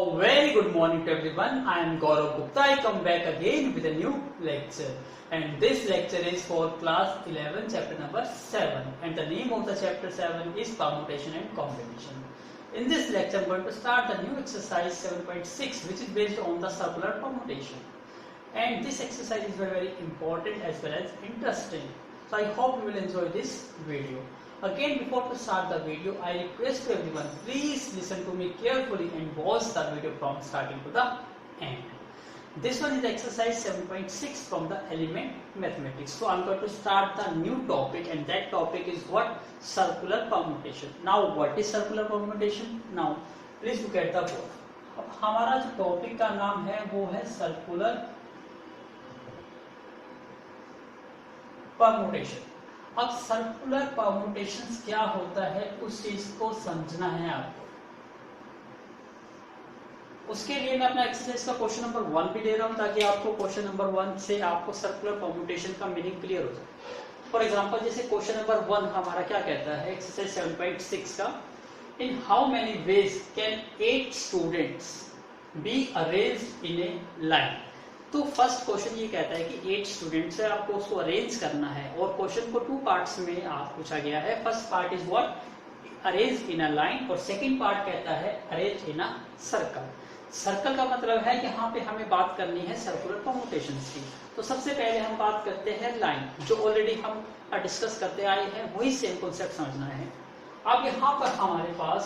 A very good morning to everyone. I am Gaurav Gupta. I come back again with a new lecture. And this lecture is for class 11, chapter number 7. And the name of the chapter 7 is permutation and combination. In this lecture, I am going to start the new exercise 7.6, which is based on the circular permutation. And this exercise is very important as well as interesting. So I hope you will enjoy this video. Again, before to start the video, I request to everyone, please listen to me carefully and watch the video from starting to the end. This one is exercise 7.6 from the element mathematics. So I'm going to start the new topic, and that topic is what? Circular permutation. Now what is circular permutation? Now please look at the board. अब हमारा जो topic का नाम है वो है circular permutation. अब circular permutation क्या होता है उस चीज को समझना है आपको. उसके लिए मैं अपना एक्सरसाइज का क्वेश्चन नंबर 1 भी ले रहा हूं ताकि आपको क्वेश्चन नंबर 1 से आपको सर्कुलर परमुटेशन का मीनिंग क्लियर हो जाए. फॉर एग्जांपल जैसे क्वेश्चन नंबर 1 हमारा क्या कहता है एक्सरसाइज 7.6 का, इन how many ways can 8 students be arranged in A line. तो फर्स्ट क्वेश्चन ये कहता है कि 8 स्टूडेंट्स है, आपको उसको अरेंज करना है और क्वेश्चन को 2 पार्ट्स में आप पूछा गया है. First part is what arrange in a line और सेकंड पार्ट कहता है arrange in a circle. Circle का मतलब है यहाँ पे हमें बात करनी है सर्कुलर परमुटेशन की. तो सबसे पहले हम बात करते हैं लाइन, जो ऑलरेडी हम डिस्कस करते आए हैं, वही सेम कॉन्सेप्ट समझना है. अब यहाँ पर हमारे पास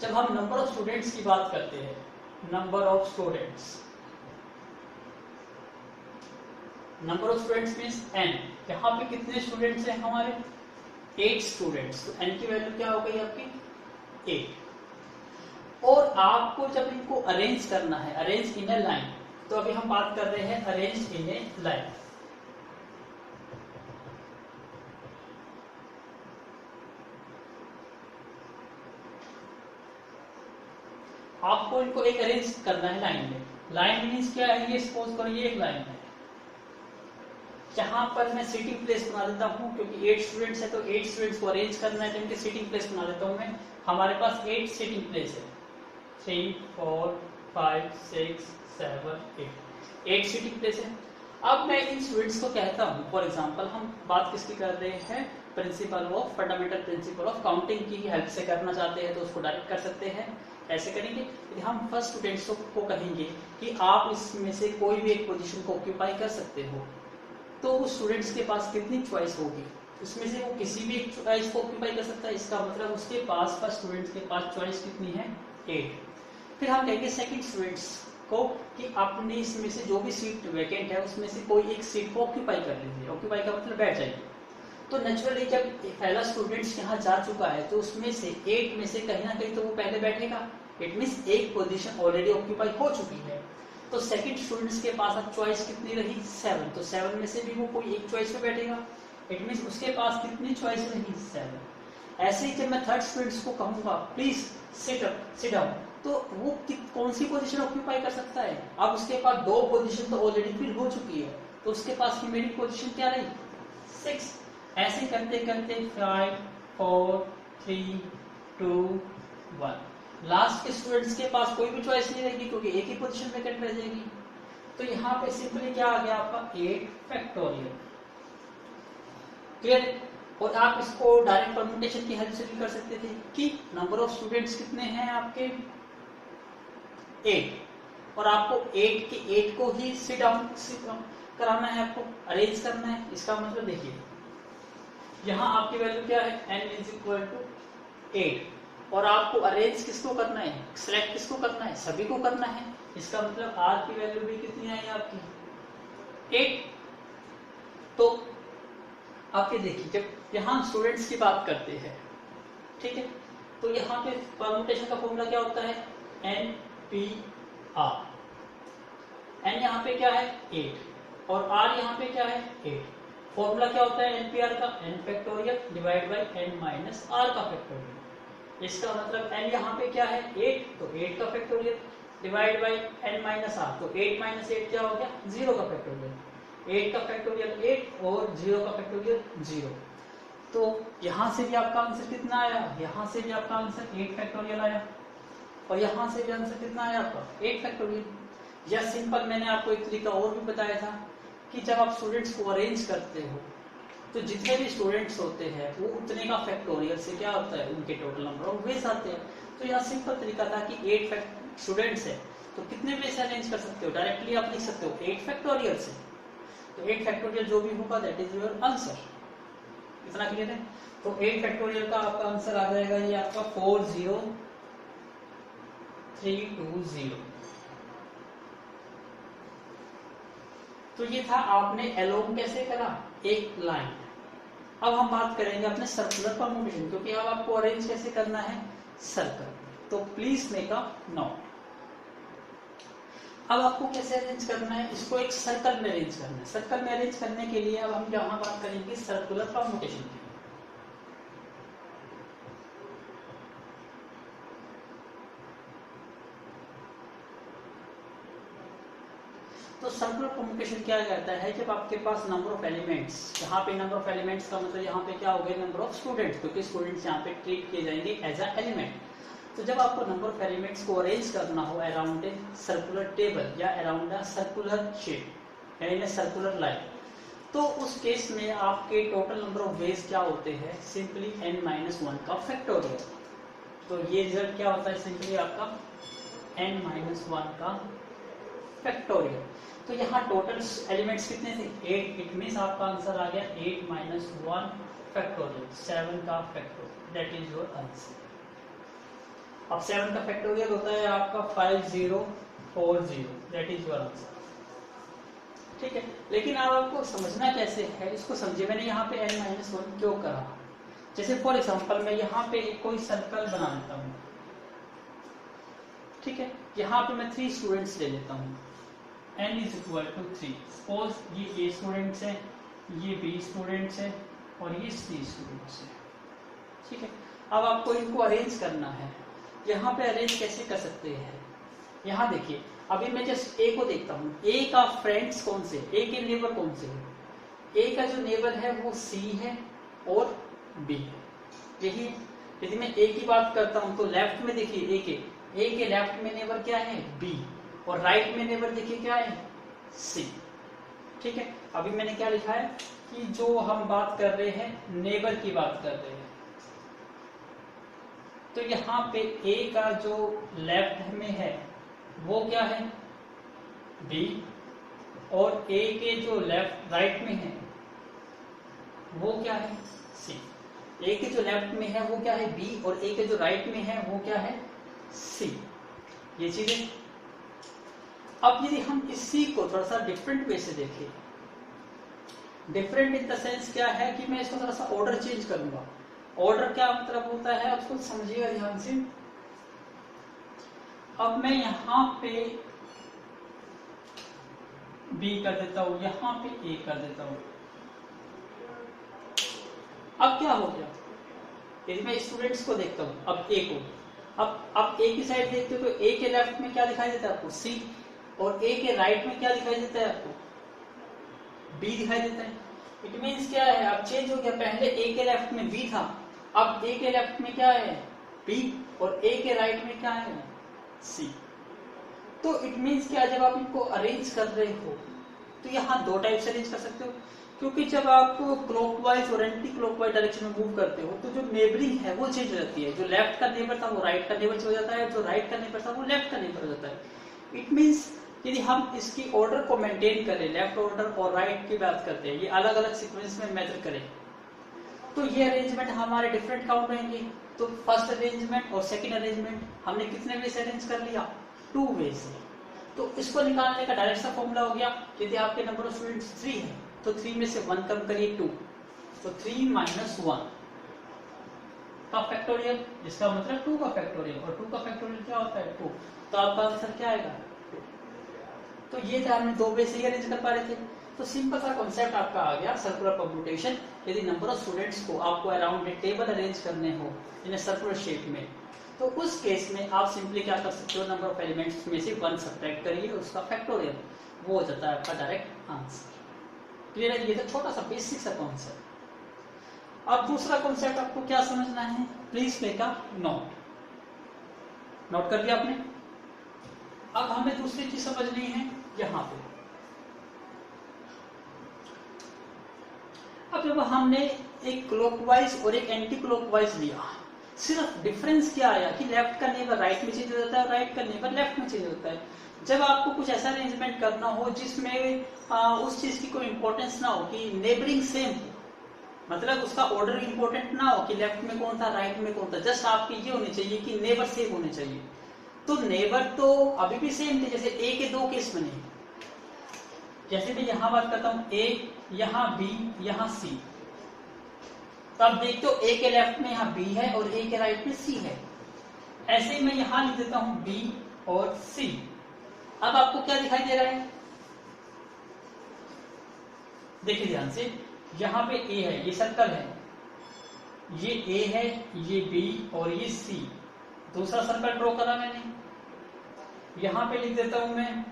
जब हम नंबर ऑफ स्टूडेंट्स की बात करते हैं, number of students means n. यहाँ पे कितने स्टूडेंट्स हैं हमारे 8 स्टूडेंट्स. तो n की वैल्यू क्या हो गई आपकी 8. और आपको जब इनको अरेंज करना है, अरेंज इन ए लाइन, तो अभी हम बात कर रहे हैं अरेंज इन ए लाइन. आपको इनको एक अरेंज करना है लाइन में. लाइन मीन्स क्या है, ये सपोज करो ये एक लाइन है. जहां पर मैं सीटिंग प्लेस बना देता हूं, क्योंकि 8 स्टूडेंट्स है तो 8 स्टूडेंट्स को अरेंज करना है तो इनके सीटिंग प्लेस बना देता हूं मैं. हमारे पास 8 सीटिंग प्लेस है, 3 4 5 6 7 8 सीटिंग प्लेस है. अब मैं इन स्टूडेंट्स को कहता हूं, फॉर एग्जांपल हम बात किसकी कर रहे हैं, principle of fundamental principle of counting की हेल्प से करना चाहते हैं तो उसको डायरेक्ट कर सकते हैं. ऐसे करेंगे कि हम फर्स्ट स्टूडेंट्स को कहेंगे कि आप इसमें से कोई भी एक पोजीशन को ऑक्यूपाई कर सकते हो. तो उस स्टूडेंट्स के पास कितनी चॉइस होगी, उसमें से वो किसी भी एक चॉइस को ऑक्यूपाई कर सकता है. इसका मतलब उसके पास फर्स्ट स्टूडेंट्स के पास चॉइस कितनी है 8. फिर हम कहेंगे सेकंड स्टूडेंट्स को कि आपने इसमें से जो भी सीट वैकेंट है उसमें से कोई एक सीट को ऑक्यूपाई कर लीजिए. ऑक्यूपाई का मतलब बैठ जाइए. तो नेचुरली जब पहला स्टूडेंट्स यहाँ जा चुका है तो उसमें से 8 में से कहीं ना कहीं तो वो पहले बैठेगा. इट मीन्स एक पोजीशन ऑलरेडी ऑक्यूपाई हो चुकी है. तो सेकंड स्टूडेंट्स के पास अब चॉइस कितनी रही 7. तो 7 में से भी वो कोई एक चॉइस पे बैठेगा. इट मीन्स उसके पास कितनी चॉइस रही 7. ऐसे ही जब मैं थर्ड स्टूडेंट्स को कहूंगा प्लीज सिट डाउन, तो वो कौन सी पोजीशन ऑक्यूपाई कर सकता है. अब उसके पास 2 पोजीशन तो ऑलरेडी फिल हो चुकी है, तो उसके पास रिमेनिंग पोजीशन क्या रही 6. ऐसे करते करते 5 4 3 2 1 लास्ट के स्टूडेंट्स के पास कोई भी चॉइस नहीं रहेगी क्योंकि एक ही पोजीशन वैकेंट रह जाएगी. तो यहाँ पे सिंपली क्या आ गया आपका 8 फैक्टोरियल. क्लियर. और आप इसको डायरेक्ट परमुटेशन की हेल्प से भी कर सकते थे कि नंबर ऑफ स्टूडेंट्स कितने हैं आपके 8, और आपको 8 के 8 को ही सिट डाउन कराना है, आपको अरेंज करना है. इसका मतलब देखिए यहाँ आपकी वैल्यू क्या है n इज इक्वल टू 8, और आपको अरेंज किसको करना है, सिलेक्ट किसको करना है, सभी को करना है. इसका मतलब r की वैल्यू भी कितनी आई आपकी 8. तो आप ये देखिए जब यहाँ स्टूडेंट्स की बात करते हैं, ठीक है, तो यहाँ पे परमुटेशन का फॉर्मूला क्या होता है NPR. n यहाँ पे क्या है 8 और r यहाँ पे क्या है 8. फॉर्मूला क्या होता है NPR का n factorial divide by n minus r का फैक्टोरियल. इसका मतलब n यहाँ पे क्या है 8, तो 8 का factorial divide by n minus r, तो 8 माइनस 8 क्या हो गया 0 का फैक्टोरियल. 8 का फैक्टोरियल 8 और 0 का फैक्टोरियल 0. तो यहाँ से भी आपका आंसर कितना आया, यहाँ से भी आपका आंसर 8 फैक्टोरियल आया. और यहाँ से भी आंसर कितना आया आपका 8 फैक्टोरियल। या सिंपल मैंने आपको एक तरीका और भी बताया था कि जब आप स्टूडेंट्स को अरेंज करते हो तो जितने भी स्टूडेंट्स होते हैं वो उतने का फैक्टोरियल से क्या होता है उनके टोटल नंबर ऑफ वेज आते हैं। तो यहाँ सिंपल तरीका था कि 8 स्टूडेंट्स है तो कितने वे से अरेंज कर सकते हो, डायरेक्टली आप लिख सकते हो 8 फैक्टोरियल से। तो 8 फैक्टोरियल जो भी होगा दैट इज योर आंसर। इतना क्लियर है? तो 8 फैक्टोरियल का आपका आंसर आ जाएगा ये आपका 40320। तो ये था आपने एलोंग कैसे करा, एक लाइन। अब हम बात करेंगे अपने सर्कुलर परम्यूटेशन, क्योंकि अब आपको अरेंज कैसे करना है सर्कल। तो प्लीज मेक अ नोट। अब आपको कैसे अरेंज करना है, इसको एक सर्कल में अरेंज करना है। सर्कल में अरेंज करने के लिए अब हम यहाँ बात करेंगे सर्कुलर परम्यूटेशन की। तो सर्कुलर परम्यूटेशन क्या कहता है, जब आपके पास नंबर ऑफ एलिमेंट्स, यहाँ पे नंबर ऑफ एलिमेंट्स का मतलब यहाँ पे क्या हो गया नंबर ऑफ स्टूडेंट्स, क्योंकि स्टूडेंट्स यहाँ पे ट्रीट किए जाएंगे एज अ एलिमेंट। तो जब आपको नंबर ऑफ एलिमेंट्स को अरेंज करना हो अराउंड ए सर्कुलर टेबल या अराउंड अ सर्कुलर शेप यानी सर्कुलर लाइन, तो उस केस में आपके टोटल नंबर ऑफ वेज क्या होते हैं, सिंपली n-1 का फैक्टोरियल। तो ये रिजल्ट क्या होता है, सिंपली आपका n-1 का फैक्टोरियल। तो यहाँ टोटल एलिमेंट्स कितने थे 8, इट मींस आपका आंसर आ गया 8-1 फैक्टोरियल, 7 का factorial, that is your answer. अब 7 का फैक्टोरियल होता है आपका 5040, दैट इज योर आंसर। ठीक है, लेकिन अब आपको समझना कैसे है इसको समझिए। मैंने यहाँ पे n-1 क्यों करा, जैसे फॉर एग्जांपल मैं यहाँ पे कोई सर्कल बना लेता हूँ। ठीक है, यहाँ पे मैं 3 स्टूडेंट्स ले लेता हूँ, n is equal to 3। Suppose ये A स्टूडेंट्स है, ये B स्टूडेंट्स है और ये C स्टूडेंट्स है। ठीक है, अब आपको इनको अरेंज करना है। यहाँ पे अरेंज कैसे कर सकते हैं, यहाँ देखिए अभी मैं जस्ट A को देखता हूँ, A का फ्रेंड्स कौन से, A के नेबर कौन से है, A का जो नेबर है वो C है और B है, यही। यदि मैं A की बात करता हूँ तो लेफ्ट में देखिए A के लेफ्ट में नेबर क्या है B और राइट में नेबर देखिए क्या है C। ठीक है, अभी मैंने क्या लिखा है कि जो हम बात कर रहे हैं नेबर की बात कर रहे हैं, तो यहाँ पे A का जो लेफ्ट में है वो क्या है B और A के जो लेफ्ट राइट में है वो क्या है C। A के जो लेफ्ट में है वो क्या है B और A के जो राइट में है वो क्या है C। ये चीजें। अब यदि हम इसी को थोड़ा सा डिफरेंट वे से देखें, डिफरेंट इन द सेंस क्या है कि मैं इसको थोड़ा सा ऑर्डर चेंज करूंगा। ऑर्डर क्या मतलब होता है उसको समझिएगा ध्यान से। अब मैं यहाँ पे B कर देता हूं, यहाँ पे A कर देता हूं। अब क्या हो गया, यदि मैं स्टूडेंट्स को देखता हूं, अब A को, अब A की साइड देखते हो तो A के लेफ्ट में क्या दिखाई देता है आपको C और A के राइट में क्या दिखाई देता है आपको B दिखाई देता है। इट मींस क्या है, अब चेंज हो गया, पहले A के लेफ्ट में B था, अब A के लेफ्ट में क्या है B और A के राइट में क्या है C। तो इट मींस क्या, जब आप इनको अरेंज कर रहे हो तो यहाँ 2 टाइप से अरेंज कर सकते हो, क्योंकि जब आप क्लॉकवाइज और एंटी क्लॉकवाइज डायरेक्शन में मूव करते हो तो जो नेबरिंग है वो चेंज हो जाती है। जो लेफ्ट का नेबर था वो राइट का नेबर हो जाता है, जो राइट का नेबर था वो लेफ्ट का नेबर हो जाता है। इट मींस यदि हम इसकी ऑर्डर को मेंटेन करें, लेफ्ट ऑर्डर और राइट की बात करते हैं, ये अलग अलग सीक्वेंस में मेजर करें, तो ये अरेंजमेंट हमारे डिफरेंट काउंट रहेंगे। तो फर्स्ट अरेंजमेंट और सेकंड अरेंजमेंट हमने कितने वे से अरेंज कर लिया, 2 वे से। तो इसको निकालने का डायरेक्ट सा फॉर्मूला हो गया, यदि आपके नंबर ऑफ स्टूडेंट्स 3 है तो 3 में से 1 कम करिए 2, तो 3 - 1 का फैक्टोरियल, जिसका मतलब 2 का फैक्टोरियल, और 2 का फैक्टोरियल क्या होता है 2, तो आपका आंसर क्या आएगा 2। तो ये था, हमने 2 वे से ही अरेंज कर पा रहे थे। तो सिंपल सा कॉन्सेप्ट आपका आ गया सर्कुलर परम्यूटेशन। यदि नंबर ऑफ स्टूडेंट्स को आपको अराउंड ए टेबल अरेंज करने हो इन सर्कुलर शेप में, तो उस केस में आप सिंपली क्या कर सकते हो, नंबर ऑफ एलिमेंट्स में से 1 सब्ट्रैक्ट करिए, उसका फैक्टोरियल, वो हो जाता है आपका डायरेक्ट आंसर। क्लियर है, ये तो छोटा सा बेसिक सा कॉन्सेप्ट। अब दूसरा कॉन्सेप्ट आपको क्या समझना है, please make a note. Note कर लिया आपने। अब हमें दूसरी चीज समझनी है यहां पे। अब जब हमने एक क्लॉकवाइज और एक एंटी क्लॉकवाइज लिया, सिर्फ डिफरेंस क्या आया कि लेफ्ट का नेबर राइट में चेंज हो जाता है और राइट का नेबर लेफ्ट में चेंज होता है। जब आपको कुछ ऐसा अरेंजमेंट करना हो जिसमें उस चीज की कोई इंपॉर्टेंस ना हो कि नेबरिंग सेम, मतलब उसका ऑर्डर इंपॉर्टेंट ना हो कि लेफ्ट में कौन था राइट में कौन था, जस्ट आपकी ये होनी चाहिए कि नेबर सेम होने चाहिए। तो नेबर तो अभी भी सेम थे, जैसे ए के दो केस बने, जैसे मैं यहां बात करता हूं ए, यहां बी, यहां सी। तो आप देखते हो ए के लेफ्ट में यहां बी है और ए के राइट में सी है। ऐसे ही मैं यहां लिख देता हूं बी और सी। अब आपको क्या दिखाई दे रहा है, देखिए ध्यान से, यहां पे ए है, ये सर्कल है, ये ए है, ये बी और ये सी। दूसरा सर्कल ड्रॉ करा मैंने, यहां पे लिख देता हूं मैं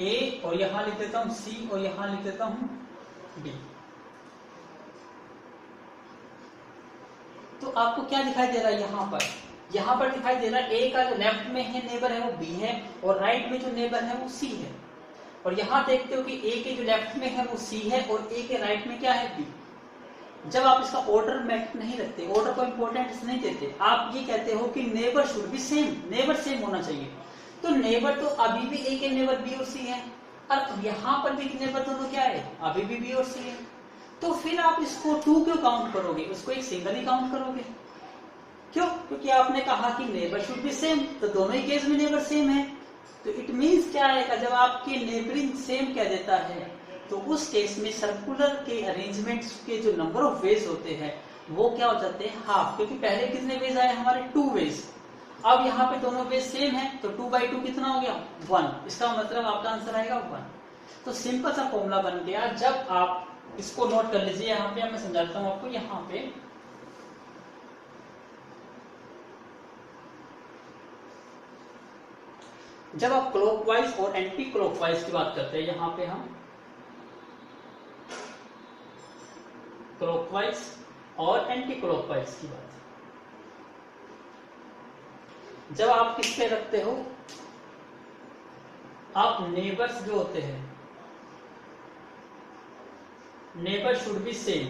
ए और यहां लिख देता हूं सी और यहां लिख देता हूं बी। तो आपको क्या दिखाई दे रहा है यहां पर दिखाई दे रहा है ए का जो लेफ्ट में है नेबर है वो बी है और राइट में जो नेबर है वो सी है। और यहां देखते हो कि ए के जो लेफ्ट में है वो सी है और ए के राइट में क्या है बी। जब आप इसका ऑर्डर मैच नहीं रखते, ऑर्डर को इंपॉर्टेंस नहीं देते, आप ये कहते हो कि neighbour should be same, neighbour same होना चाहिए। तो नेबर तो अभी भी ए के नेबर बी और सी है और यहां पर भी नेबर दोनों क्या है, अभी भी बी और सी है। तो फिर आप इसको 2 क्यों काउंट करोगे, उसको एक सिंगल ही काउंट करोगे। क्यों? क्योंकि आपने कहा कि नेबर शुड बी सेम, तो दोनों ही केस में नेबर सेम है। तो इट मींस क्या आएगा, जब आपके नेबरिंग सेम कह देता है तो उस केस में सर्कुलर के अरेंजमेंट्स के जो नंबर ऑफ वेज होते हैं वो क्या हो जाते हैं, हाफ। क्योंकि पहले कितने वेज आए हमारे, 2 वेज। अब यहाँ पे दोनों वेज सेम है तो 2/2 कितना हो गया, 1। इसका मतलब आपका आंसर आएगा 1। तो सिंपल सा फॉर्मूला बन गया। जब आप इसको नोट कर लीजिए, यहाँ पे मैं समझाता हूँ आपको। यहाँ पे जब आप क्लॉकवाइज और एंटी क्लॉकवाइज की बात करते हैं, यहाँ पे हम क्लॉकवाइज और एंटी क्लॉकवाइज की बात, जब आप किस पे रखते हो, आप नेबर्स जो होते हैं, नेबर शुड बी सेम।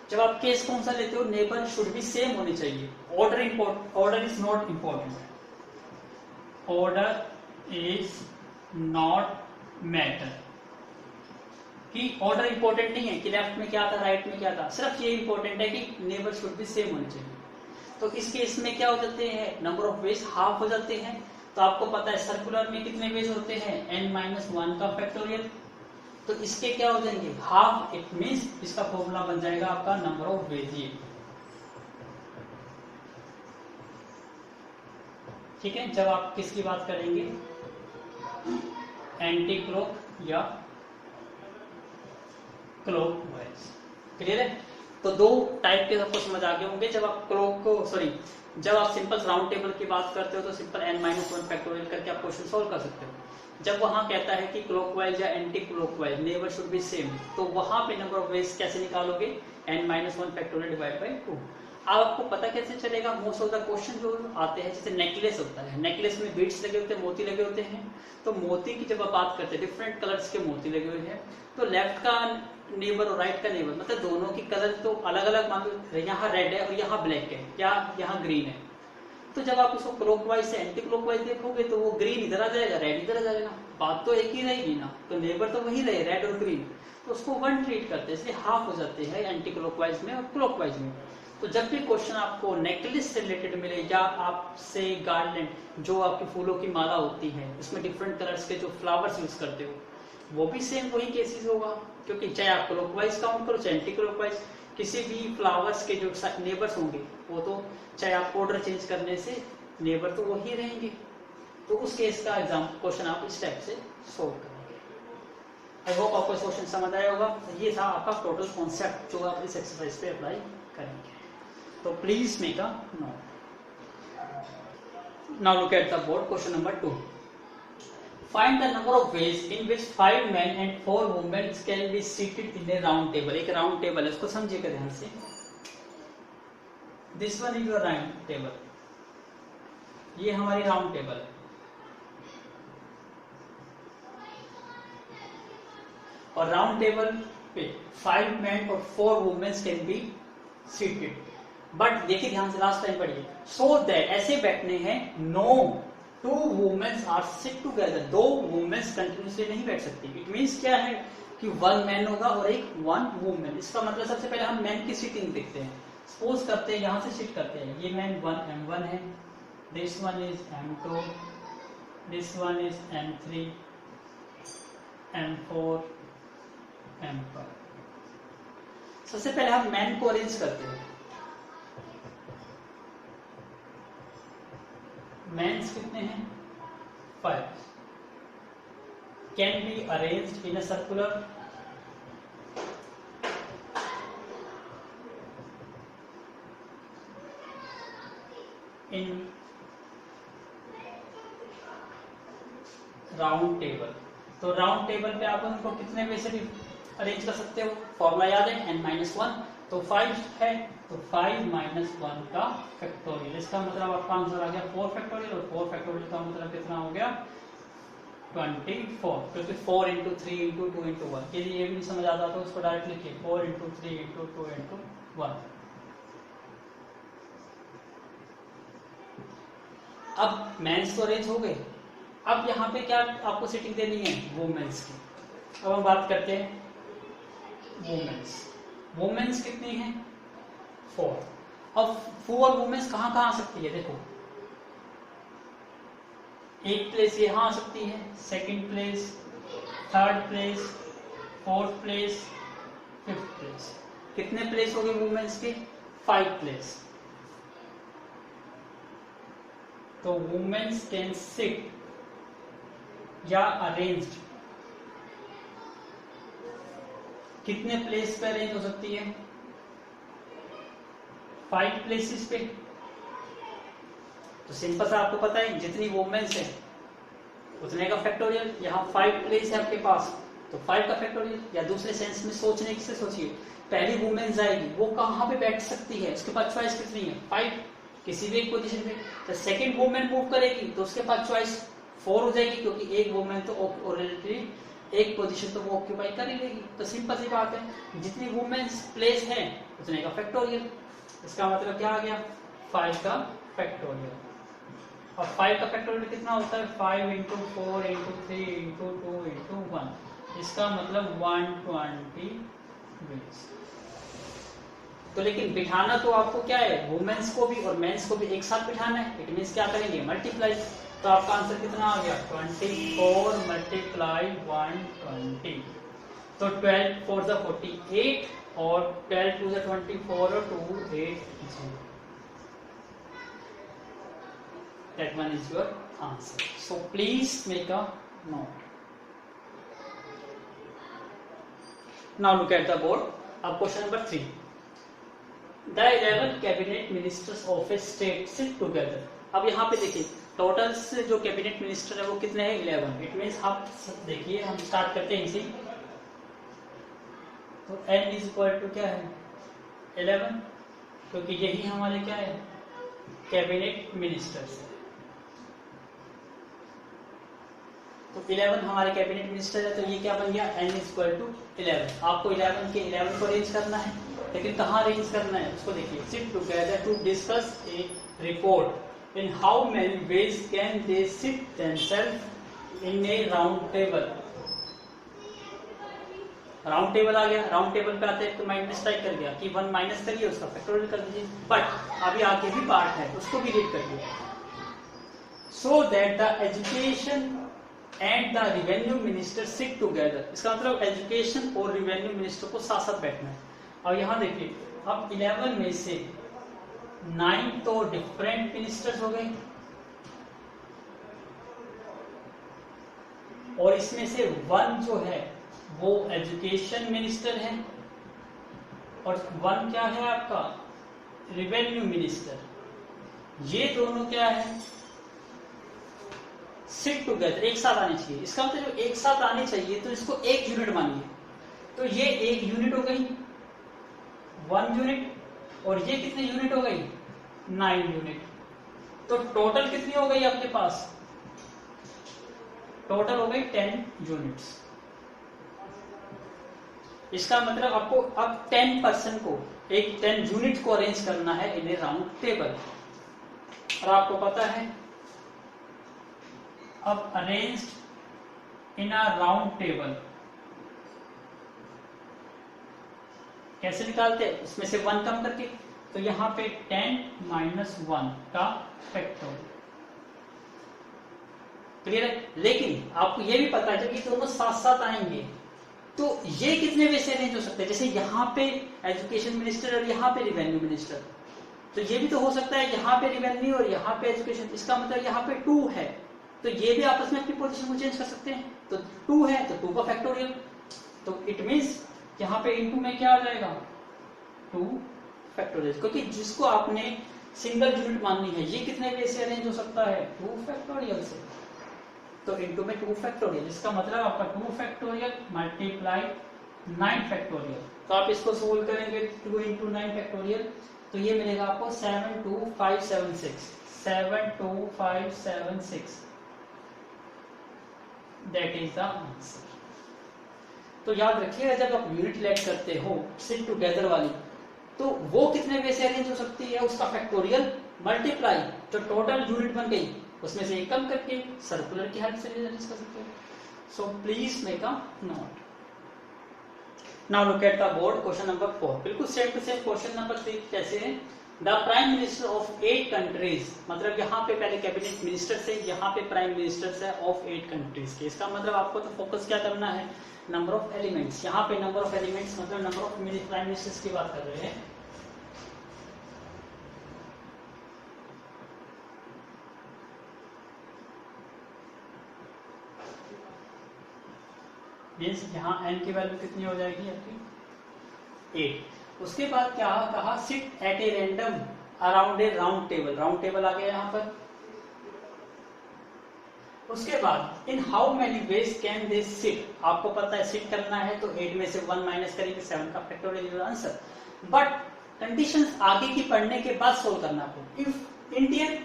जब आप केस कौन सा लेते हो, नेबर शुड बी सेम होनी चाहिए। Order is not important, order is not matter. कि ऑर्डर इंपॉर्टेंट नहीं है कि लेफ्ट में क्या था राइट में क्या था, सिर्फ ये इंपॉर्टेंट है कि नेबर शुड बी सेम होनी चाहिए। तो इस केस में क्या हो जाते हैं, नंबर ऑफ वेज हाफ हो जाते हैं। तो आपको पता है सर्कुलर में कितने वेज होते हैं, n-1 का फैक्टोरियल। तो इसके क्या हो जाएंगे, हाफ। इट मींस इसका फॉर्मूला बन जाएगा आपका नंबर ऑफ वेज ये। ठीक है, जब आप किसकी बात करेंगे, एंटी क्लॉक या क्लॉकवाइज। क्लियर है। तो 2 टाइप के सबको समझ आ गए होंगे। जब आप जब आप सिंपल राउंड टेबल की बात करते हो तो सिंपल n-1 फैक्टोरियल करके आप क्वेश्चन सॉल्व कर सकते हो। जब वहां कहता है कि क्लॉकवाइज या anti clockwise, neighbour should be same, तो वहां पे नंबर ऑफ वेज कैसे निकालोगे, n-1 फैक्टोरियल डिवाइड बाय 2। अब आपको पता कैसे चलेगा, मोस्ट ऑफ द क्वेश्चन जो आते हैं, जैसे नेकलेस होता है, नेकलेस में बीड्स लगे होते हैं, मोती लगे होते हैं। तो मोती की जब आप बात करते हैं, डिफरेंट कलर्स के मोती लगे हुए हैं, तो लेफ्ट का नेबर और राइट का नेबर, मतलब दोनों की कलर तो अलग अलग, मान लो यहाँ रेड है और यहाँ ब्लैक है या यहाँ ग्रीन है। तो जब आप उसको क्लॉकवाइज से एंटी क्लॉकवाइज देखोगे तो वो ग्रीन इधर आ जाएगा, रेड इधर आ जाएगा, बात तो एक ही रहेगी ना। तो नेबर तो वही रहे, रेड और ग्रीन, तो उसको 1 ट्रीट करते हैं, इसलिए हाफ हो जाते हैं एंटी क्लॉकवाइज में और क्लॉकवाइज में। तो जब भी क्वेश्चन आपको नेकलेस से रिलेटेड मिले या आपसे गार्लैंड, जो आपके फूलों की माला होती है, उसमें डिफरेंट कलर्स के जो फ्लावर्स यूज करते हो, वो भी सेम वही केसेस होगा। क्योंकि चाहे आप क्लॉकवाइज काउंट करो चाहे एंटी क्लॉकवाइज, किसी भी फ्लावर्स के जो नेबर्स होंगे वो तो चाहे आप ऑर्डर चेंज करने से नेबर तो वही रहेंगे। तो उस केस का एग्जाम क्वेश्चन आप इस टाइप से सोल्व करेंगे। आई होप आपको क्वेश्चन समझ आया होगा। ये था आपका टोटल कॉन्सेप्ट जो आप इस एक्सरसाइज पे अप्लाई करेंगे। तो please make a note. Now look at the board, question number 2। Find the number of ways in which 5 men and 4 women can be seated in a round table. एक round table है, उसको समझिएगा ध्यान से. This one is your round table. ये हमारी round table है. और राउंड टेबल पे 5 men और 4 women can be seated. But देखिए ध्यान से, लास्ट टाइम पढ़िए. सो दैट ऐसे बैठने हैं. No 2 women are sit together. 2 women continuously नहीं बैठ सकती. इट मीन्स क्या है कि 1 मैन होगा और 1 वुमेन. इसका मतलब सबसे पहले हम मैन की सीटिंग देखते हैं. सपोज करते हैं यहां से सिट करते हैं. ये मैन 1 M1 है, this one is M2, this one is M3, M4, M5. सबसे पहले हम मैन को अरेंज करते हैं. मेंस कितने हैं? 5. Can be arranged in a circular in round table. तो राउंड टेबल पे आप उनको कितने वे से भी अरेंज कर सकते हो? फॉर्मूला याद है, n-1. तो 5 है तो 5 - 1 का फैक्टोरियल. इसका मतलब आपका आंसर आ गया 4 फैक्टोरियल. और 4 फैक्टोरियल का मतलब कितना हो गया? 24. क्योंकि 4 × 3 × 2 × 1. यदि ये भी नहीं समझ आता तो उसको डायरेक्ट लिखिए 4 × 3 × 2 × 1. अब मेंस तो अरेंज हो गए. अब यहाँ पे क्या आपको सीटिंग देनी है? वुमेन्स की. अब हम बात करते हैं वुमेन्स. वुमेन्स कितनी है? 4. अब 4 वुमेन्स कहाँ कहाँ आ सकती है? देखो, एक प्लेस यहाँ आ सकती है, second place, third place, fourth place, fifth place. कितने प्लेस हो गए वुमेन्स के? 5 प्लेस. तो वुमेन्स कैन सिट या अरेंज्ड कितने प्लेस पे अरेंज हो सकती है? 5 प्लेसेस पे. तो सिंपल सा आपको पता है, जितनी वुमेन्स है उतने का फैक्टोरियल. यहाँ 5 प्लेस है आपके पास तो 5 का फैक्टोरियल. या दूसरे सेंस में सोचने से सोचिए, पहली वुमेन्स आएगी वो कहाँ पे बैठ सकती है? उसके पास चॉइस कितनी है? 5. किसी भी एक पोजीशन पे. तो सेकंड वुमेन मूव करेगी तो उसके पास चॉइस 4 हो जाएगी, क्योंकि एक वुमेन तो ऑलरेडी एक पोजीशन तो वो ऑक्यूपाई कर ही लेगी. तो सिंपल सी बात है, जितनी वुमेन्स प्लेस है उतने का फैक्टोरियल. इसका मतलब क्या आ गया? 5 का फैक्टोरियल. और 5 का फैक्टोरियल कितना होता है? 5 × 4 × 3 × 2 × 1. इसका मतलब 120 वेज. तो लेकिन बिठाना तो आपको क्या है? वुमेन्स को भी और मेंस को भी एक साथ बिठाना है. इट मीन्स क्या करेंगे? मल्टीप्लाई. तो आपका आंसर कितना आ गया? 24 × 120. तो 12 4 × 48 और 12 2 × 24 और 2 8 0. That one is your answer. So please make a note. Now look at the board. अब question number 3. The 11 cabinet ministers of a state sit together. अब यहाँ पे देखिए, टोटल से जो कैबिनेट मिनिस्टर है वो कितने हैं? 11. इट मीन्स आप देखिए, हम स्टार्ट करते हैं इसी. तो n इज इक्वल टू क्या है? 11, क्योंकि यही हमारे क्या है? Cabinet ministers. तो 11 हमारे कैबिनेट मिनिस्टर है. तो ये क्या बन गया? n is equal to 11. आपको 11 के 11 को अरेंज करना है, लेकिन कहाँ अरेंज करना है उसको देखिए. Sit together to discuss a report. In how many ways can they sit themselves in a round table? Round table आ गया. राउंड टेबल पे आते हैं तो माइनस टाइप कर गया कि 1 माइनस करिए, उसका फैक्टोरियल कर दीजिए. बट अभी आगे भी पार्ट है, उसको भी रीड करिए. So that the education and the revenue minister seat together. इसका मतलब एजुकेशन और रिवेन्यू मिनिस्टर को साथ साथ बैठना है. और यहाँ देखिए, अब 11 में से 9 तो डिफरेंट मिनिस्टर्स हो गए, और इसमें से 1 जो है वो एजुकेशन मिनिस्टर है, और 1 क्या है आपका? Revenue minister. ये दोनों क्या है? सिट टुगेदर एक साथ आने चाहिए। इसका मतलब जब एक साथ आने चाहिए तो इसको एक यूनिट मानिए, तो ये एक यूनिट हो गई 1 यूनिट, और ये कितने यूनिट हो गई 9 यूनिट। तो टोटल कितनी हो गई आपके पास, टोटल हो गई 10 यूनिट्स। इसका मतलब आपको अब 10 पर्सन को, एक 10 यूनिट को अरेंज करना है इन ए राउंड टेबल। और आपको पता है अब arranged in a round table कैसे निकालते हैं, उसमें से 1 कम करके, तो यहां पे 10 माइनस 1 का फैक्टोरियल। क्लियर है। लेकिन आपको ये भी पता है जब ये दोनों साथ साथ आएंगे तो ये कितने वे से अरेंज हो सकते हैं, जैसे यहाँ पे एजुकेशन मिनिस्टर और यहाँ पे रिवेन्यू मिनिस्टर, तो ये भी तो हो सकता है यहाँ पे रिवेन्यू और यहाँ पे एजुकेशन। इसका मतलब यहाँ पे 2 है, तो ये भी आपस में अपनी पोजीशन को चेंज कर सकते हैं। तो 2 है तो 2 का फैक्टोरियल, तो इट मींस यहाँ पे इनटू में क्या आ जाएगा 2 फैक्टोरियल, क्योंकि जिसको आपने सिंगल यूनिट माननी है ये कितने वे से अरेंज हो सकता है 2 फैक्टोरियल से, तो इनटू में 2 फैक्टोरियल। इसका मतलब आपका 2 फैक्टोरियल मल्टीप्लाई 9 फैक्टोरियल। तो आप इसको सोल्व करेंगे 2 इंटू 9 फैक्टोरियल, तो ये मिलेगा आपको 72576, 72576, दैट इज द आंसर। तो याद रखिएगा जब आप यूनिट लेट करते हो सिट टुगेदर वाली, तो वो कितने वे से अरेंज हो सकती है, उसका फैक्टोरियल मल्टीप्लाई जो टोटल यूनिट बन गई उसमें से एक कम करके सर्कुलर की हेल्प से अरेंज कर सकते हो। So please make a note. Now look at the board, question number 4 बिल्कुल same to same question number 3 कैसे है। The prime minister of 8 countries, मतलब यहाँ पे पहले कैबिनेट मिनिस्टर से, यहाँ पे प्राइम मिनिस्टर है ऑफ 8 कंट्रीज के। इसका मतलब आपको तो फोकस क्या करना है, नंबर ऑफ एलिमेंट्स। यहाँ पे नंबर ऑफ एलिमेंट्स मतलब नंबर ऑफ प्राइम मिनिस्टर्स की बात कर रहे हैं। मीन्स यहाँ n की वैल्यू कितनी हो जाएगी आपकी 8। उसके बाद क्या कहा, sit at a random around a round table, round table आ गया यहाँ पर। उसके बाद in how many ways can they sit, आपको पता है सिट करना है तो 8 में से 1 माइनस करेंगे 7 का फैक्टोरियल आंसर। बट कंडीशंस आगे की पढ़ने के बाद सोल्व करना आपको। If Indian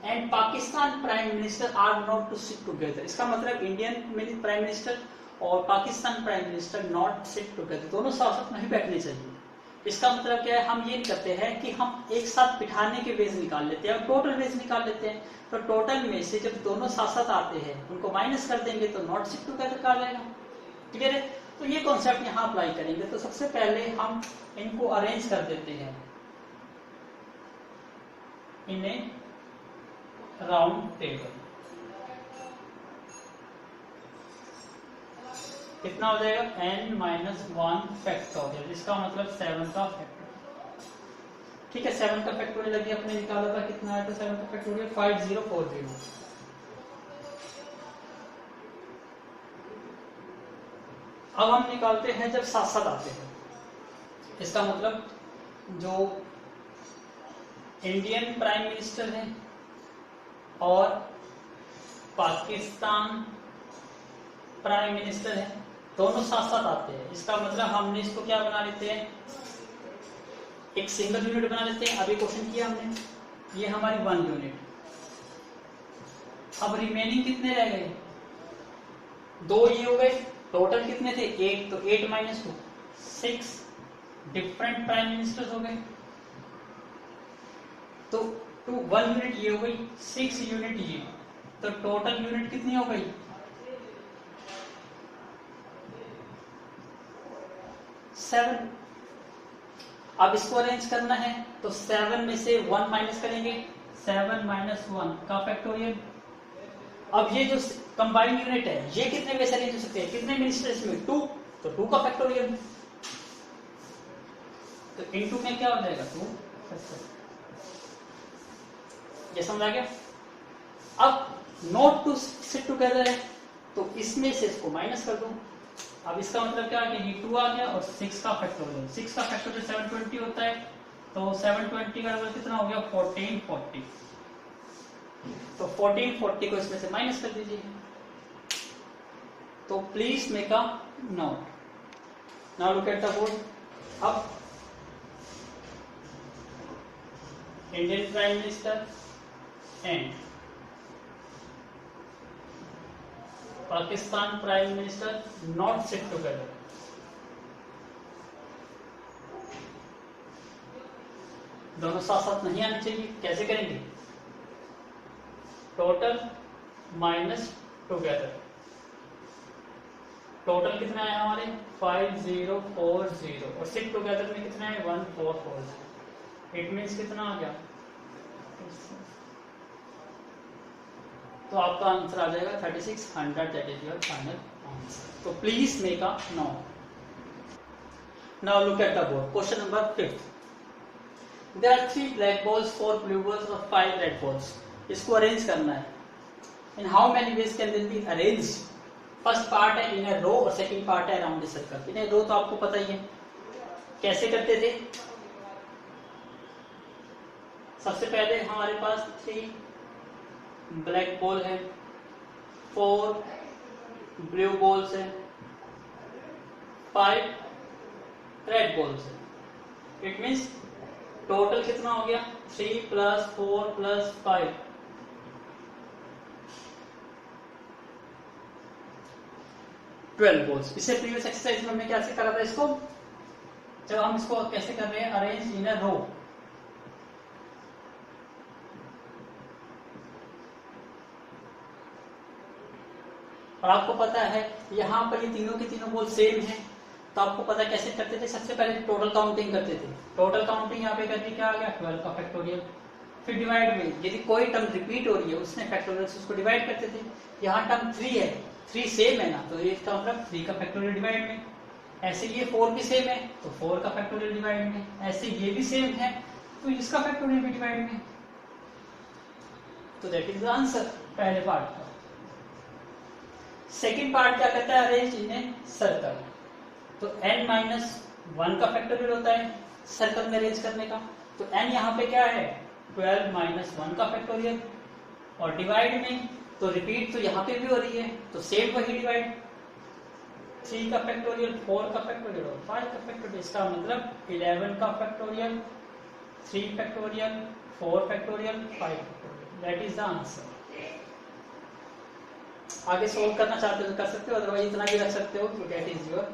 and Pakistan prime minister are not to sit together, इसका मतलब इंडियन प्राइम मिनिस्टर और Pakistan prime minister not sit together, दोनों साथ साथ नहीं बैठने चाहिए। इसका मतलब क्या है, हम ये करते हैं कि हम एक साथ बिठाने के वेज निकाल लेते हैं और टोटल वेज निकाल लेते हैं। तो टोटल में से जब दोनों साथ साथ आते हैं उनको माइनस कर देंगे तो नॉट सिट टुगेदर का आ जाएगा। क्लियर है। तो ये कॉन्सेप्ट यहाँ अप्लाई करेंगे। तो सबसे पहले हम इनको अरेंज कर देते हैं इन ए राउंड टेबल। कितना हो जाएगा n माइनस 1 फैक्टोरियल, इसका मतलब 7 का फैक्टोरियल। ठीक है, 7 का फैक्टोरियल अभी अपने निकाला था, कितना आया था 7 का फैक्टोरियल 5040। अब हम निकालते हैं जब साथ साथ आते हैं। इसका मतलब जो इंडियन प्राइम मिनिस्टर है और पाकिस्तान प्राइम मिनिस्टर है, दोनों साथ साथ आते हैं। इसका मतलब हमने इसको क्या बना लेते हैं, एक सिंगल यूनिट बना लेते हैं। अभी क्वेश्चन किया हमने, ये हमारी 1 यूनिट। अब रिमेनिंग कितने रह गए, 2 ये हो गए। टोटल कितने थे 8, तो 8 माइनस 2 6 डिफरेंट प्राइम मिनिस्टर्स हो गए। तो 1 यूनिट ये हो गई, 6 यूनिट ये, तो टोटल यूनिट कितनी हो गई 7। अब इसको अरेंज करना है तो 7 में से 1 माइनस करेंगे, 7 माइनस 1 का फैक्टोरियल। अब ये जो कंबाइंड यूनिट है ये कितने में से अरेंज हो सकते हैं, कितने मिनिस्टर्स में 2, तो 2 का फैक्टोरियल। तो इनटू में क्या हो जाएगा 2 फैक्टोरियल। ये समझ आ गया। अब नॉट टू सिट टुगेदर है तो इसमें से इसको माइनस कर दो। अब इसका मतलब क्या है कि ये 2 आ गया और 6 का फैक्टोरियल, 6 का फैक्टोरियल 720 होता है। तो 720 का कितना हो गया 1440। तो 1440 को इसमें से माइनस कर दीजिए। तो please make a note. Now look at the board. अब Indian prime minister and Pakistan prime minister not sit together. दोनों साथ साथ नहीं आने चाहिए। कैसे करेंगे? Total minus together. टोटल कितना है हमारे 5040 और सिट टुगेदर में कितना है 1440। इट मीन्स कितना आ गया? तो आपका आंसर आ जाएगा 3600। That is your final answer. तो please make a note. Now look at the board. Question number 5। There are 3 black balls, 4 blue balls और 5 red balls. इसको अरेंज करना है। In how many ways can this be arranged? First part है इन रो और second part है around the circle. इन रो तो आपको पता ही है कैसे करते थे। सबसे पहले हमारे पास 3 ब्लैक बॉल है, 4 ब्लू बॉल्स है, 5 रेड बॉल्स है। इट मीन्स टोटल कितना हो गया 3 + 4 + 5 12 बॉल्स। इससे प्रीवियस एक्सरसाइज में हमने कैसे करा था इसको? जब हम इसको कैसे कर रहे हैं अरेंज इन अ रो। और आपको पता है यहाँ पर ये तीनों के तीनों बॉल सेम है, तो आपको पता है कैसे करते थे। सबसे पहले टोटल काउंटिंग करते थे। टोटल काउंटिंग यहाँ पे करके क्या आ गया 12 का फैक्टोरियल। फिर डिवाइड में यदि कोई टर्म रिपीट हो रही है उसने फैक्टोरियल से उसको डिवाइड करते थे। यहाँ टर्म 3 है, 3 सेम है ना, तो इसका मतलब 3 का फैक्टोरियल डिवाइड में। ऐसे ये 4 भी सेम है तो 4 का फैक्टोरियल डिवाइड में। ऐसे ये भी सेम है तो इसका फैक्टोरियल भी डिवाइड में। तो दैट इज द आंसर पहले पार्ट का। सेकेंड पार्ट क्या कहता है अरेंज इन ए सर्कल। तो n-1 का फैक्टोरियल होता है सर्कल में अरेंज करने का। तो n यहाँ पे क्या है 12 - 1 का फैक्टोरियल। और डिवाइड में तो रिपीट तो यहाँ पे भी हो रही है तो सेम वही डिवाइड। 3 का फैक्टोरियल, 4 का फैक्टोरियल और 5 का फैक्टोरियल। इसका मतलब 11 का factorial, 3 factorial, 4 factorial, 5 factorial. That is the answer. आगे सोल्व करना चाहते हो तो कर सकते हो, अदरवाइज इतना भी रख सकते हो। तो that is your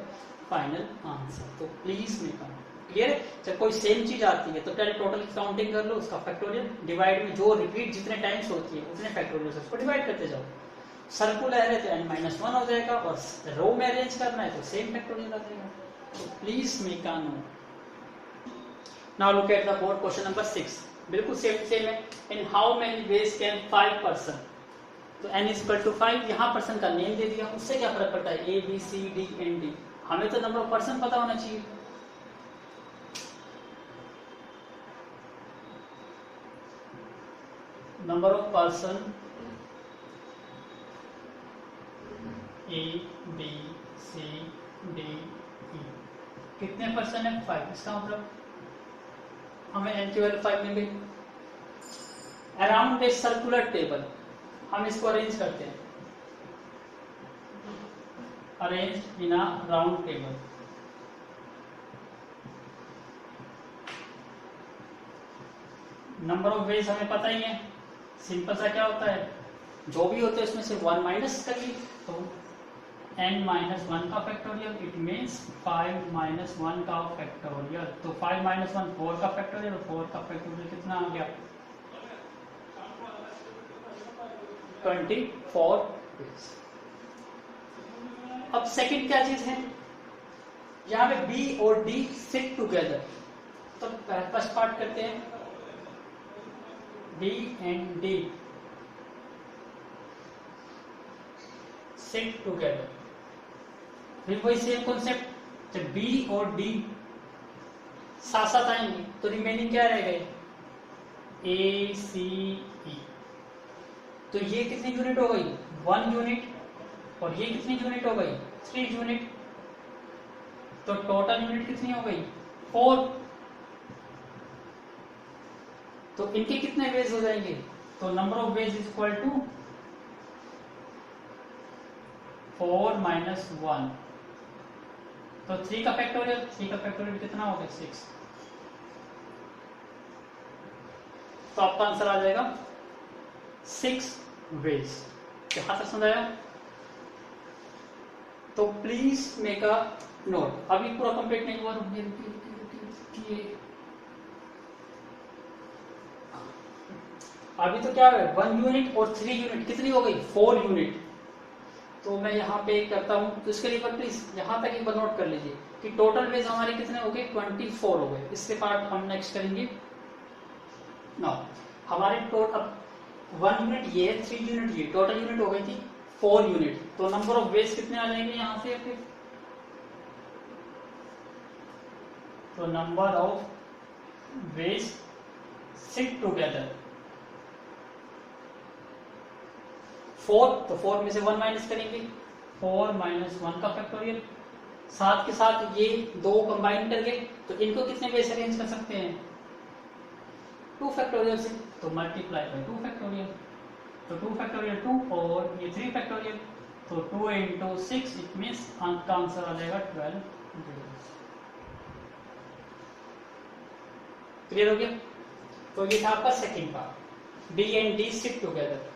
final answer. तो प्लीज मेक अ क्लियर। जब कोई सेम चीज आती है तो पहले टोटल की काउंटिंग कर लो, उसका फैक्टोरियल, डिवाइड में जो रिपीट जितने टाइम्स होती है उतने फैक्टोरियल से उसको डिवाइड करते जाओ। सर्कुलर है तो n-1 हो जाएगा और रो में अरेंज करना है तो सेम फैक्टोरियल आ जाएगा। तो please make a note. Now look at the board. Question number 6 बिल्कुल सेम है। इन how many ways can 5 person. तो n = 5। यहाँ पर्सन का नेम दे दिया, उससे क्या फर्क पड़ता है A B C D and D। हमें तो नंबर ऑफ पर्सन पता होना चाहिए। Number of person A B C D E। कितने पर्सन है 5। इसका मतलब हमें n की वैल्यू 5 मिल गई। अराउंड ए सर्कुलर टेबल हम इसको अरेंज करते हैं। Arrange in a round table. Number of veg हमें पता ही है। सिंपल सा क्या होता है जो भी होते हैं उसमें से 1 माइनस करिए तो n-1 का फैक्टोरियल। इट मीन्स 5 - 1 का फैक्टोरियल। तो 5 - 1 4 का फैक्टोरियल और 4 का फैक्टोरियल कितना आ गया 24 वेज। अब सेकंड क्या चीज है यहाँ पे B और D सिट टुगेदर। तो फर्स्ट पार्ट करते हैं B and D sit together. फिर वही सेम कॉन्सेप्ट, जब B और D साथ साथ आएंगे तो रिमेनिंग क्या रह गए A C E। तो ये कितनी यूनिट हो गई 1 यूनिट और ये कितनी यूनिट हो गई 3 यूनिट। तो टोटल यूनिट कितनी हो गई 4। तो इनके कितने वेज हो जाएंगे तो number of ways is equal to 4 minus 1, तो 3 का फैक्टोरियल कितना हो गया 6, तो आपका आंसर आ जाएगा 6 वेज। यहां तक समझ आया? तो प्लीज मेक अ नोट। अभी पूरा कंप्लीट नहीं हुआ, रुकिए। अभी तो क्या है 1 यूनिट और 3 यूनिट कितनी हो गई 4 यूनिट। तो मैं यहाँ पे करता हूँ, तो इसके लिए प्लीज यहाँ तक एक बार नोट कर लीजिए कि टोटल वेज हमारे कितने हो गए 24 हो गए। इसके पार्ट हम नेक्स्ट करेंगे। ना हमारे टोटल 1 यूनिट ये 3 यूनिट ये टोटल यूनिट हो गई थी 4 यूनिट। तो नंबर ऑफ वेज कितने आ जाएंगे यहाँ से फिर? तो number of veg sit together 4, तो 4 में से 1 माइनस करेंगे, 4 माइनस 1 का फैक्टोरियल, साथ के साथ ये दो कंबाइन करके, तो इनको कितने वेज अरेंज कर सकते हैं 2 फैक्टोरियल से, तो मल्टीप्लाई बाय 2 फैक्टोरियल, तो 2 फैक्टोरियल 2 और ये 3 फैक्टोरियल, तो 2 इंटू 6 इट मीन्स अंक का आंसर आ जाएगा 12 वेज। क्लियर हो गया? तो ये था आपका second part, B and D sit together.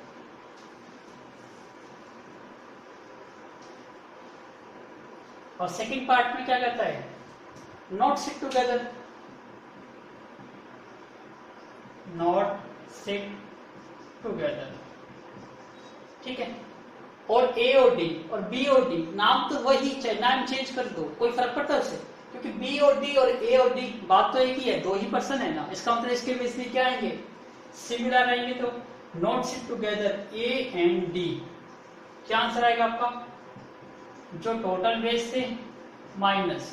और सेकेंड पार्ट में क्या कहता है not sit together, not sit together, ठीक है। और ए और डी और बी और डी नाम तो वही, चाहे नाम चेंज कर दो कोई फर्क पड़ता है उससे, क्योंकि बी और डी और ए और डी बात तो एक ही है, दो ही पर्सन है ना। इसका मतलब इसके बेस में क्या आएंगे सिमिलर आएंगे। तो not sit together A and D, क्या आंसर आएगा आपका? जो टोटल वेज थे माइनस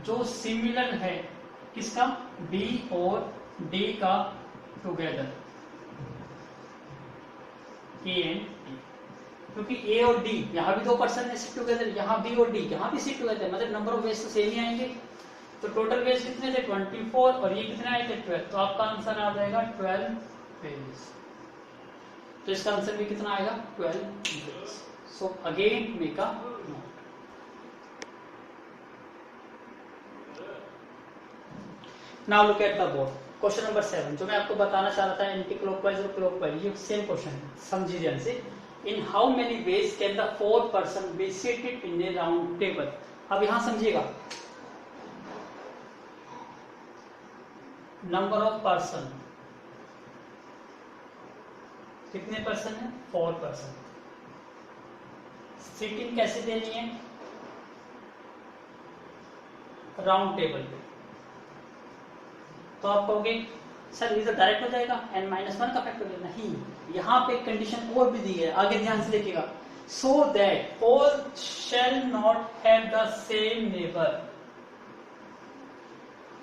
जो सिमिलर है किसका बी और डी का टुगेदर, ए एंड डी, क्योंकि ए और डी यहां भी दो पर्सन है सिट टुगेदर, यहां बी और डी यहां भी सिट टुगेदर, मतलब नंबर ऑफ वेज तो सेम ही आएंगे। तो टोटल वेज कितने थे 24 और ये कितने आए थे 12, तो आपका आंसर आ जाएगा 12 वेज। तो इसका आंसर भी कितना आएगा 12 veg. So again make a note. Now look at the board. Question number 7 जो मैं आपको बताना चाह रहा था एंटी क्लॉकवाइज और क्लॉकवाइज, ये सेम क्वेश्चन है, समझिए ध्यान से। In how many ways can the 4 person be seated in a round table? अब यहां समझिएगा, नंबर ऑफ पर्सन कितने पर्सन है 4 पर्सन। सीटिंग कैसे देनी है राउंड टेबल पे, तो आप कहोगे सर ये तो डायरेक्ट हो जाएगा n-1 का फैक्टोरियल, नहीं, यहाँ पे कंडीशन और भी दी है, आगे ध्यान से देखिएगा। So that all shall not have the same neighbour,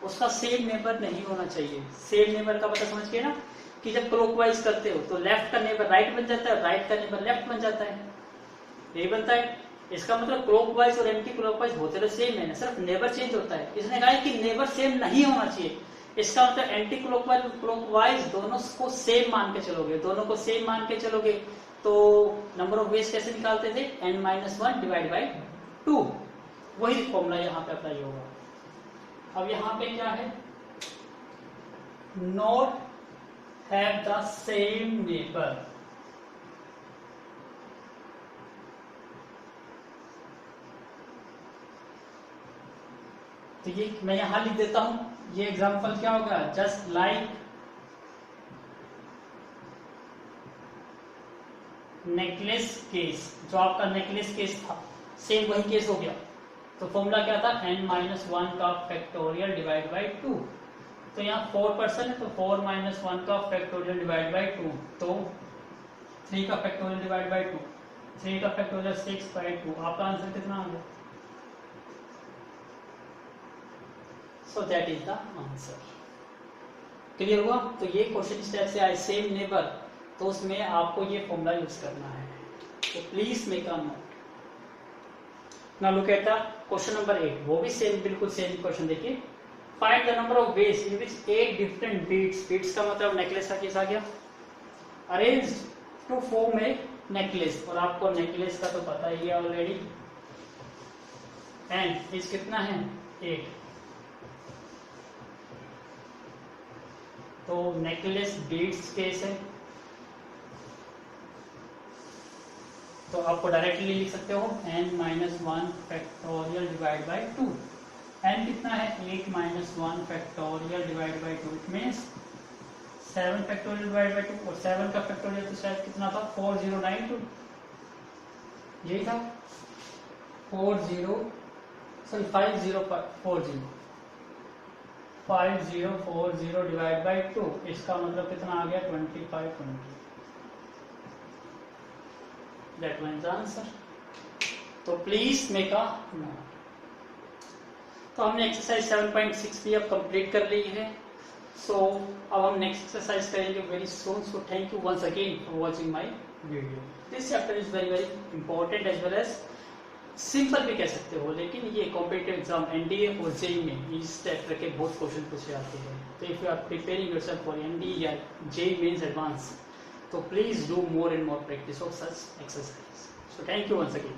उसका सेम नेबर नहीं होना चाहिए। सेम नेबर का पता समझ गए ना, कि जब क्लॉकवाइज करते हो तो लेफ्ट का नेबर राइट बन जाता है, राइट का नेबर लेफ्ट बन जाता है, यही बनता है। इसका मतलब क्लॉकवाइज और एंटी क्लॉकवाइज होते तो सेम है ना, सिर्फ नेबर चेंज होता है। इसने कहा है कि नेबर सेम नहीं होना चाहिए, इसका मतलब एंटी क्लॉकवाइज क्लॉकवाइज दोनों को सेम मान के चलोगे, दोनों को सेम मान के चलोगे तो नंबर ऑफ वेज कैसे निकालते थे n-1 डिवाइड बाई 2, वही फॉर्मूला यहाँ पे अप्लाई होगा। अब यहाँ पे क्या है not have the same neighbour, तो ये मैं यहां लिख देता हूं, ये एग्जांपल क्या होगा जस्ट लाइक नेकलेस केस, जो आपका नेकलेस केस था सेम वही केस हो गया। तो फॉर्मूला क्या था n-1 का फैक्टोरियल डिवाइड बाई 2, तो यहाँ 4 पर्सन है तो 4-1 का फैक्टोरियल डिवाइड बाई 2, तो 3 का फैक्टोरियल डिवाइड बाई 2, 3 का फैक्टोरियल 6/2, आपका आंसर कितना आ गया? So that is the answer. Clear हुआ? तो ये क्वेश्चन इस टाइप से आए सेम नेबर, तो उसमें आपको ये फॉर्मूला यूज करना है, तो please make a note. Now look at the question number 8, वो भी सेम बिल्कुल सेम क्वेश्चन देखिए। Find the number of ways in which 8 different beads, beads का मतलब नेकलेस का केस आ गया, arranged to form a necklace, और आपको नेकलेस का तो पता ही है ऑलरेडी, एंड इस कितना है 8, तो नेकलेस बीड्स केस है, तो आपको डायरेक्टली लिख सकते हो n-1 factorial divide by 2, n कितना है 8-1 factorial divide by 2, it means 7 factorial divide by 2, और 7 का फैक्टोरियल तो शायद कितना था 4092, यही था 5040 डिवाइड बाई 2, इसका मतलब कितना आ गया 2520, दैट मीन्स आंसर। तो प्लीज मेक अ नोट। तो हमने एक्सरसाइज 7.6 भी अब कंप्लीट कर ली है, सो अब हम नेक्स्ट एक्सरसाइज करेंगे very soon, so thank you once again for watching my video. This chapter is very very important as well as simple भी कह सकते हो, लेकिन ये कॉम्पिटिटिव एग्जाम एनडीए और जेईई में इस टाइप के बहुत क्वेश्चन पूछे जाते हैं, तो if you are preparing yourself for NDA या जेईई मेंस एडवांस, तो please do more and more practice of such exercise. So thank you once again.